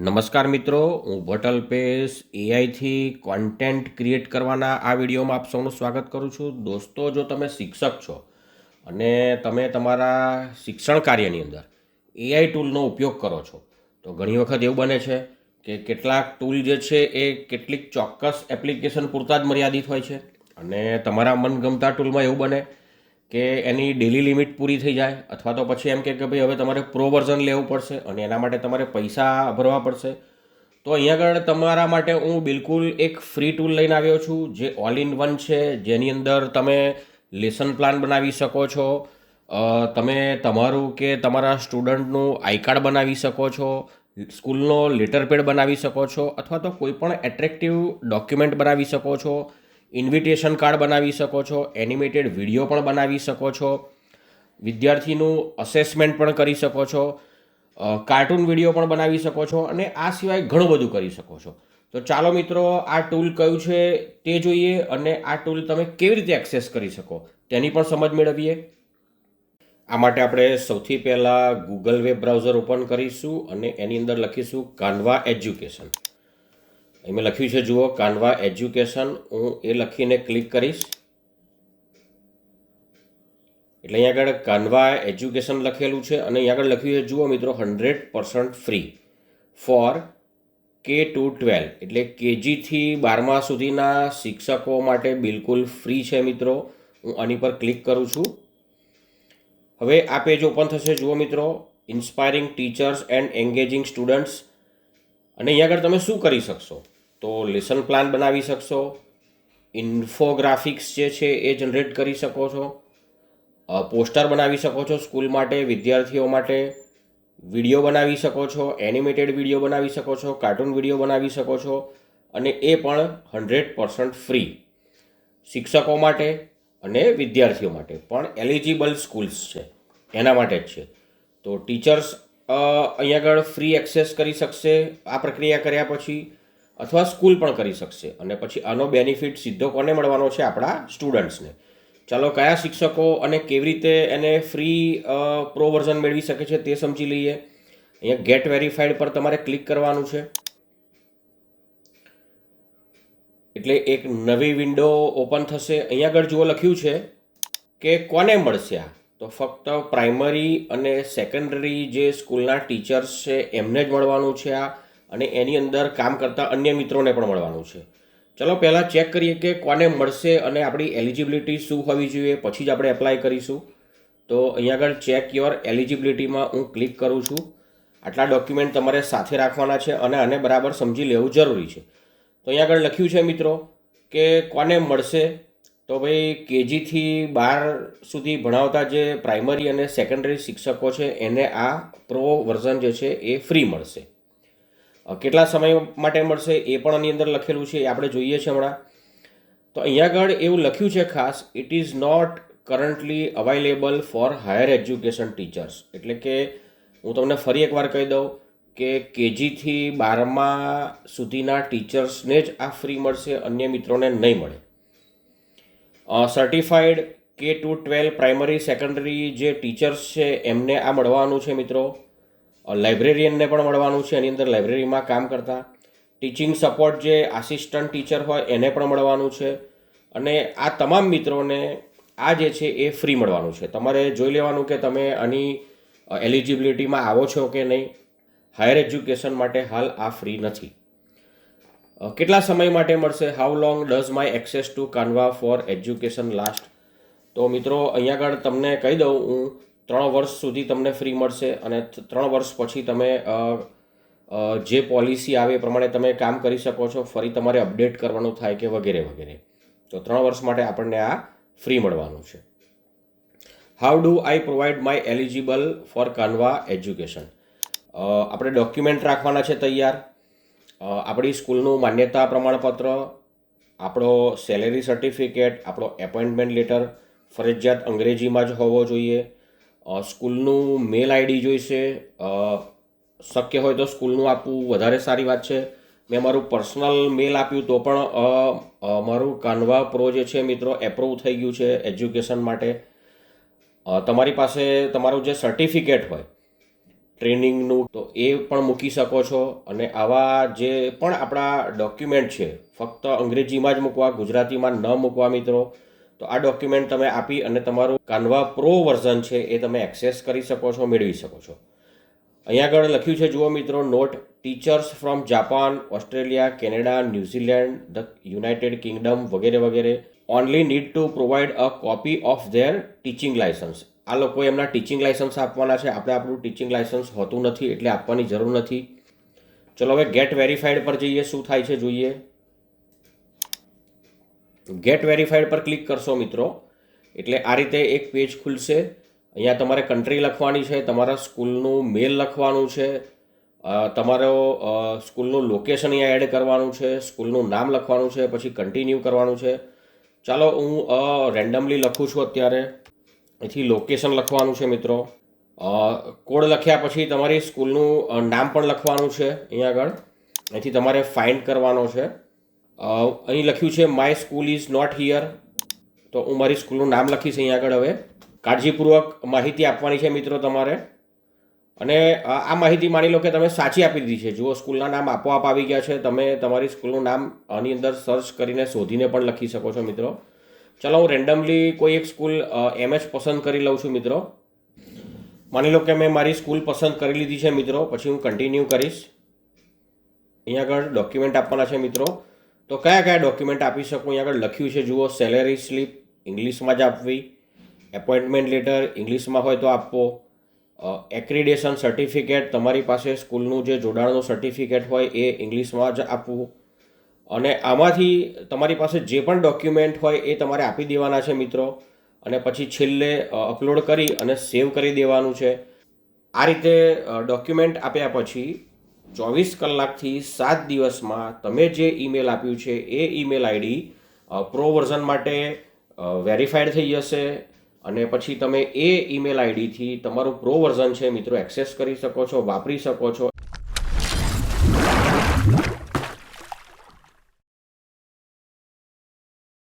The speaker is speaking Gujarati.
નમસ્કાર મિત્રો, હું ભટ્ટ અલ્પેશ એઆઈથી કોન્ટેન્ટ ક્રિએટ કરવાના આ વિડીયોમાં આપ સૌનું સ્વાગત કરું છું. દોસ્તો, જો તમે શિક્ષક છો અને તમે તમારા શિક્ષણ કાર્યની અંદર એઆઈ ટૂલનો ઉપયોગ કરો છો તો ઘણી વખત એવું બને છે કે કેટલાક ટૂલ જે છે એ કેટલીક ચોક્કસ એપ્લિકેશન પૂરતા જ મર્યાદિત હોય છે અને તમારા મનગમતા ટૂલમાં એવું બને કે એની ડેલી લિમિટ પૂરી થઈ જાય અથવા તો પછી એમ કે ભાઈ હવે તમારે પ્રો વર્ઝન લેવું પડશે અને એના માટે તમારે પૈસા ભરવા પડશે. તો અહીંયા આગળ તમારા માટે હું બિલકુલ એક ફ્રી ટૂલ લઈને આવ્યો છું જે ઓલ ઇન વન છે, જેની અંદર તમે લેસન પ્લાન બનાવી શકો છો, તમે તમારું કે તમારા સ્ટુડન્ટનું આઈ કાર્ડ બનાવી શકો છો, સ્કૂલનો લેટર પેડ બનાવી શકો છો અથવા તો કોઈ પણ એટ્રેક્ટિવ ડોક્યુમેન્ટ બનાવી શકો છો, ઇન્વિટેશન કાર્ડ બનાવી શકો છો, એનિમેટેડ વિડીયો પણ બનાવી શકો છો, વિદ્યાર્થીનું અસેસમેન્ટ પણ કરી શકો છો, કાર્ટૂન વિડીયો પણ બનાવી શકો છો અને આ સિવાય ઘણું બધું કરી શકો છો. તો ચાલો મિત્રો, આ ટૂલ કયું છે તે જોઈએ અને આ ટૂલ તમે કેવી રીતે એક્સેસ કરી શકો તેની પણ સમજ મેળવીએ. આ માટે આપણે સૌથી પહેલાં ગૂગલ વેબ બ્રાઉઝર ઓપન કરીશું અને એની અંદર લખીશું કાન્વા એજ્યુકેશન. અહીં મેં લખ્યું છે, જુઓ, કાન્વા એજ્યુકેશન. હું એ લખીને ક્લિક કરીશ એટલે અહીંયા આગળ કાન્વા એજ્યુકેશન લખેલું છે અને અહીંયા આગળ લખ્યું છે, જુઓ મિત્રો, 100% ફ્રી ફોર K-12 એટલે કેજીથી 12મા સુધીના શિક્ષકો માટે બિલકુલ ફ્રી છે મિત્રો. હું આની પર ક્લિક કરું છું. હવે આ પેજ ઓપન થશે. જુઓ મિત્રો, inspiring teachers and engaging students. અને અહીંયા આગળ તમે શું કરી શકશો તો લેસન પ્લાન બનાવી શકશો, ઇન્ફોગ્રાફિક્સ જે છે એ જનરેટ કરી શકો છો, પોસ્ટર બનાવી શકો છો સ્કૂલ માટે, વિદ્યાર્થીઓ માટે, વિડીયો બનાવી શકો છો, એનિમેટેડ વિડીયો બનાવી શકો છો, કાર્ટૂન વિડીયો બનાવી શકો છો અને એ પણ 100% ફ્રી શિક્ષકો માટે અને વિદ્યાર્થીઓ માટે પણ એલિજિબલ સ્કૂલ્સ છે એના માટે જ છે. તો ટીચર્સ અહીંયા આગળ ફ્રી એક્સેસ કરી શકશે આ પ્રક્રિયા કર્યા પછી, અથવા સ્કૂલ પણ કરી શકશે અને પછી આનો બેનિફિટ સીધો કોને મળવાનો છે? આપણા સ્ટુડન્ટ્સને. ચાલો, કયા શિક્ષકો અને કેવી રીતે એને ફ્રી પ્રો વર્ઝન મેળવી શકે છે તે સમજી લઈએ. અહીંયા ગેટ વેરીફાઈડ પર તમારે ક્લિક કરવાનું છે એટલે એક નવી વિન્ડો ઓપન થશે. અહીંયા આગળ જુઓ લખ્યું છે કે કોને મળશે આ? તો ફક્ત પ્રાઇમરી અને સેકન્ડરી જે સ્કૂલના ટીચર્સ છે એમને જ મળવાનું છે આ, અને એની અંદર કામ કરતા અન્ય મિત્રોને પણ મળવાનું છે. ચલો પહેલાં ચેક કરીએ કે કોને મળશે અને આપણી એલિજિબિલિટી શું હોવી જોઈએ, પછી જ આપણે એપ્લાય કરીશું. તો અહીંયા આગળ ચેક યોર એલિજિબિલિટીમાં હું ક્લિક કરું છું. આટલા ડોક્યુમેન્ટ તમારે સાથે રાખવાના છે અને આને બરાબર સમજી લેવું જરૂરી છે. તો અહીંયા આગળ લખ્યું છે મિત્રો કે કોને મળશે, તો ભાઈ કેજીથી 12 સુધી ભણાવતા જે પ્રાઇમરી અને સેકન્ડરી શિક્ષકો છે એને આ પ્રો વર્ઝન જે છે એ ફ્રી મળશે. કેટલા સમય માટે મળશે એ પણ આની અંદર લખેલું છે, એ આપણે જોઈએ છીએ હમણાં. તો અહીંયા આગળ એવું લખ્યું છે ખાસ, it is not currently available for higher education teachers. એટલે કે હું તમને ફરી એકવાર કહી દઉં કે કેજીથી 12મા સુધીના ટીચર્સને જ આ ફ્રી મળશે, અન્ય મિત્રોને નહીં મળે. સર્ટિફાઈડ K-12 પ્રાઇમરી સેકન્ડરી જે ટીચર્સ છે એમને આ મળવાનું છે મિત્રો. લાઇબ્રેરિયનને પણ મળવાનું છે, એની અંદર લાઇબ્રેરીમાં કામ કરતા. ટીચિંગ સપોર્ટ જે આસિસ્ટન્ટ ટીચર હોય એને પણ મળવાનું છે અને આ તમામ મિત્રોને આ જે છે એ ફ્રી મળવાનું છે. તમારે જોઈ લેવાનું કે તમે આની એલિજિબિલિટીમાં આવો છો કે નહીં. હાયર એજ્યુકેશન માટે હાલ આ ફ્રી નથી. કેટલા સમય માટે મળશે? How long does my access to Canva for education last? તો મિત્રો અહીંયા આગળ તમને કહી દઉં, હું 3 વર્ષ સુધી તમને ફ્રી મળશે અને 3 વર્ષ પછી તમે જે પોલિસી આવે એ પ્રમાણે તમે કામ કરી શકો છો. ફરી તમારે અપડેટ કરવાનું થાય કે વગેરે વગેરે. તો 3 વર્ષ માટે આપણને આ ફ્રી મળવાનું છે. How do I provide my eligible for Canva education? આપણે ડોક્યુમેન્ટ રાખવાના છે તૈયાર, આપણી સ્કૂલનું માન્યતા પ્રમાણપત્ર, આપણો સેલેરી સર્ટિફિકેટ, આપણો એપોઇન્ટમેન્ટ લેટર ફરજિયાત અંગ્રેજીમાં જ હોવો જોઈએ, સ્કૂલનું મેલ આઈડી જોઈશે, શક્ય હોય તો સ્કૂલનું આપવું વધારે સારી વાત છે. મેં મારું પર્સનલ મેલ આપ્યું તો પણ મારું કાન્વા પ્રો જે છે મિત્રો એપ્રુવ થઈ ગયું છે એજ્યુકેશન માટે. તમારી પાસે તમારું જે સર્ટિફિકેટ હોય ટ્રેનિંગનું, તો એ પણ મૂકી શકો છો. અને આવા જે પણ આપણા ડોક્યુમેન્ટ છે ફક્ત અંગ્રેજીમાં જ મૂકવા, ગુજરાતીમાં ન મૂકવા મિત્રો. તો આ ડોક્યુમેન્ટ તમે આપી અને તમારું કાનવા પ્રો વર્ઝન છે એ તમે એક્સેસ કરી શકો છો, મેળવી શકો છો. અહીંયા આગળ લખ્યું છે જુઓ મિત્રો, not: teachers from Japan, Australia, Canada, New Zealand, the United Kingdom વગેરે વગેરે only need to provide a copy of their teaching licence. આ લોકો એમના ટીચિંગ લાયસન્સ આપવાના છે. આપણે આપણું ટીચિંગ લાયસન્સ હોતું નથી એટલે આપવાની જરૂર નથી. ચલો હવે ગેટ વેરીફાઈડ પર જઈએ, શું થાય છે જોઈએ. ગેટ વેરીફાઈડ પર ક્લિક કરશો મિત્રો એટલે આ રીતે એક પેજ ખુલશે. અહીંયા તમારે કન્ટ્રી લખવાની છે, તમારા સ્કૂલનું મેલ લખવાનું છે, તમારો સ્કૂલનું લોકેશન અહીંયા એડ કરવાનું છે, સ્કૂલનું નામ લખવાનું છે, પછી કન્ટિન્યુ કરવાનું છે. ચાલો હું રેન્ડમલી લખું છું અત્યારે. અહીંથી લોકેશન લખવાનું છે મિત્રો. કોડ લખ્યા પછી તમારી સ્કૂલનું નામ પણ લખવાનું છે અહીંયા આગળ. અહીંથી તમારે ફાઇન્ડ કરવાનો છે. અહીં લખ્યું છે my school is not here, તો હું મારી સ્કૂલનું નામ લખીશ અહીંયા આગળ. હવે કાળજીપૂર્વક માહિતી આપવાની છે મિત્રો તમારે. અને આ માહિતી માની લો કે તમે સાચી આપી દીધી છે. જુઓ, સ્કૂલના નામ આપોઆપ આવી ગયા છે. તમે તમારી સ્કૂલનું નામ આની અંદર સર્ચ કરીને શોધીને પણ લખી શકો છો મિત્રો. ચાલો હું રેન્ડમલી કોઈ એક સ્કૂલ એમએચ પસંદ કરી લઉં છું મિત્રો. માની લો કે મેં મારી સ્કૂલ પસંદ કરી લીધી છે મિત્રો. પછી હું કન્ટિન્યુ કરીશ. અહીંયા આગળ ડોક્યુમેન્ટ આપવાના છે મિત્રો. તો કયા કયા ડોક્યુમેન્ટ આપી શકું અહીંયા આગળ લખ્યું છે જુઓ. સેલેરી સ્લીપ ઇંગ્લિશમાં જ આપવી, એપોઇન્ટમેન્ટ લેટર ઇંગ્લિશમાં હોય તો આપવો, એક્રિડેશન સર્ટિફિકેટ તમારી પાસે સ્કૂલનું જે જોડાણનું સર્ટિફિકેટ હોય એ ઇંગ્લિશમાં જ આપવું. અને આમાંથી તમારી પાસે જે પણ ડોક્યુમેન્ટ હોય એ તમારે આપી દેવાના છે મિત્રો. અને પછી છેલ્લે અપલોડ કરી અને સેવ કરી દેવાનું છે. આ રીતે ડોક્યુમેન્ટ આપ્યા પછી 24 કલાકથી 7 દિવસમાં તમે જે ઈમેલ આપ્યું છે એ ઈમેલ આઈડી પ્રો વર્ઝન માટે વેરીફાઈડ થઈ જશે. અને પછી તમે એ ઈમેલ આઈડીથી તમારું પ્રો વર્ઝન છે મિત્રો એક્સેસ કરી શકો છો, વાપરી શકો છો.